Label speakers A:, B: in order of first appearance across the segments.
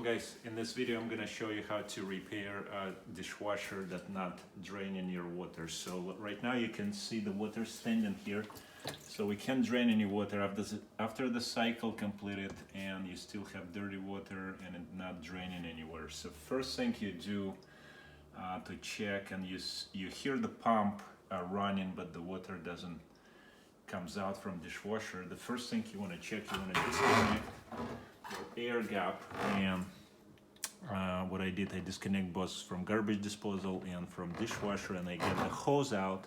A: guys, in this video I'm gonna show you how to repair a dishwasher that not draining your water. So right now you can see the water standing here. So we can't drain any water after the cycle completed, and you still have dirty water and it not draining anywhere. So first thing you do to check, and you hear the pump running but the water doesn't comes out from dishwasher. The first thing you want to check, you want to disconnect your air gap. And what I did, I disconnect both from garbage disposal and from dishwasher, and I get the hose out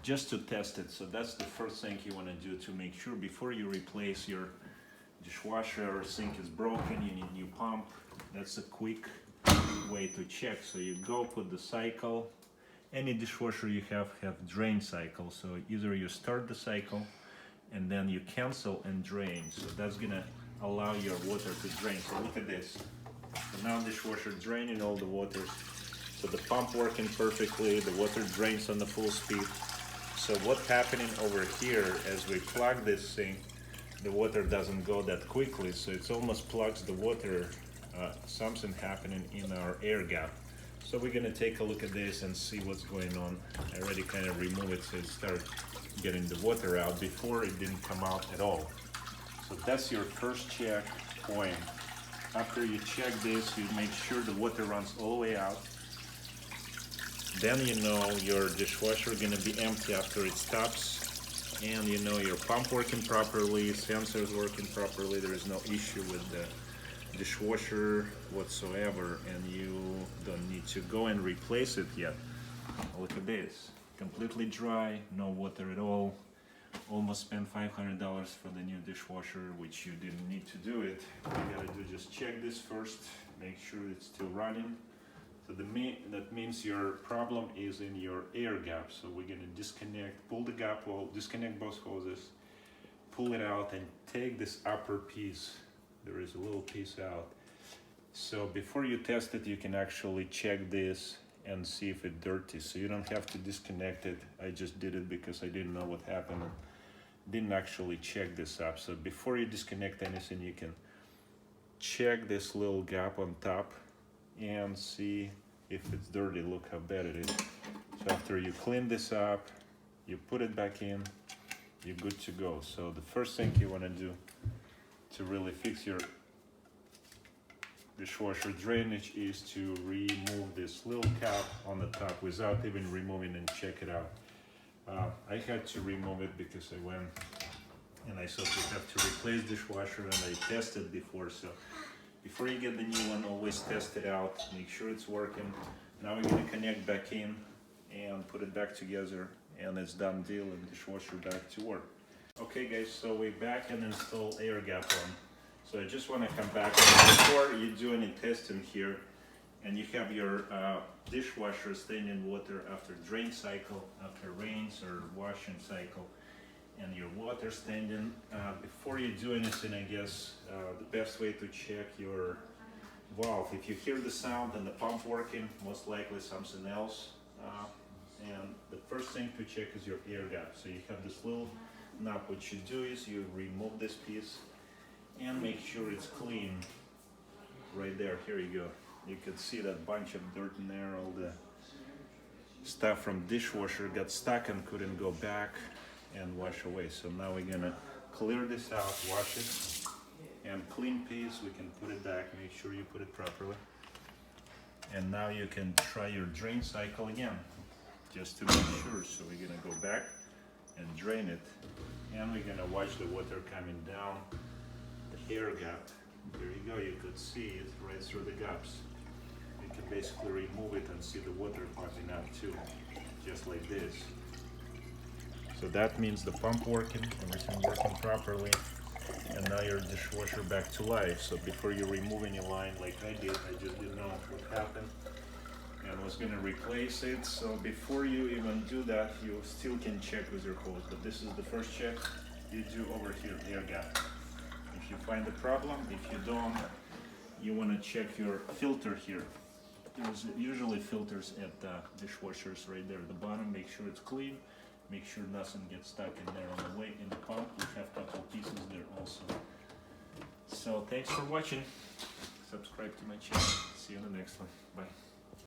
A: just to test it. So that's the first thing you want to do to make sure before you replace your dishwasher or sink is broken, you need new pump. That's a quick way to check. So you go put the cycle. Any dishwasher you have drain cycle, so either you start the cycle and then you cancel and drain. So that's gonna allow your water to drain. So look at this. So now dishwasher draining all the waters. So the pump working perfectly, the water drains on the full speed. So what's happening over here as we plug this thing, the water doesn't go that quickly, so it almost plugs the water. Something happening in our air gap. So we're gonna take a look at this and see what's going on. I already kind of removed it so it started getting the water out. Before it didn't come out at all. So that's your first check point. After you check this, you make sure the water runs all the way out. Then you know your dishwasher is gonna be empty after it stops. And you know your pump working properly, sensors working properly, there is no issue with the dishwasher whatsoever, and you don't need to go and replace it yet. Look at this, completely dry, no water at all. Almost spent $500 for the new dishwasher, which you didn't need to do it. All you gotta do, just check this first, make sure it's still running. So that means your problem is in your air gap. So we're gonna disconnect, pull the gap wall, disconnect both hoses, pull it out, and take this upper piece. There is a little piece out. So before you test it, you can actually check this and see if it's dirty. So you don't have to disconnect it. I just did it because I didn't know what happened. Didn't actually check this up. So before you disconnect anything, you can check this little gap on top and see if it's dirty. Look how bad it is. So after you clean this up, you put it back in, you're good to go. So the first thing you want to do to really fix your dishwasher drainage is to remove this little cap on the top without even removing and check it out. I had to remove it because I went and I saw you have to replace dishwasher, and I tested before. So before you get the new one, always test it out, make sure it's working. Now we're going to connect back in and put it back together, and it's done deal, and dishwasher back to work. Okay guys, so we're back and install air gap on. So I just want to come back before you do any testing here, and you have your dishwasher staying in water after drain cycle, after rains or washing cycle, and your water standing. Before you do anything, I guess the best way to check your valve, if you hear the sound and the pump working, most likely something else. And the first thing to check is your air gap. So you have this little knob. What you do is you remove this piece and make sure it's clean. Right there, here you go. You can see that bunch of dirt in there, all the stuff from dishwasher got stuck and couldn't go back and wash away. So now we're gonna clear this out, wash it, and clean piece, we can put it back, make sure you put it properly. And now you can try your drain cycle again, just to make sure. So we're gonna go back and drain it, and we're gonna watch the water coming down the air gap. There you go, you could see it right through the gaps. You can basically remove it and see the water popping out too, just like this. So that means the pump working, everything working properly, and now your dishwasher back to life. So before you remove any line like I did, I just didn't know what happened and was going to replace it. So before you even do that, you still can check with your hose, but this is the first check you do over here, air gap. If you find the problem, if you don't, you want to check your filter here. There's usually filters at dishwashers right there at the bottom. Make sure it's clean, make sure nothing gets stuck in there on the way. In the pump we have a couple pieces there also. So thanks for watching. subscribe to my channel. See you in the next one. Bye.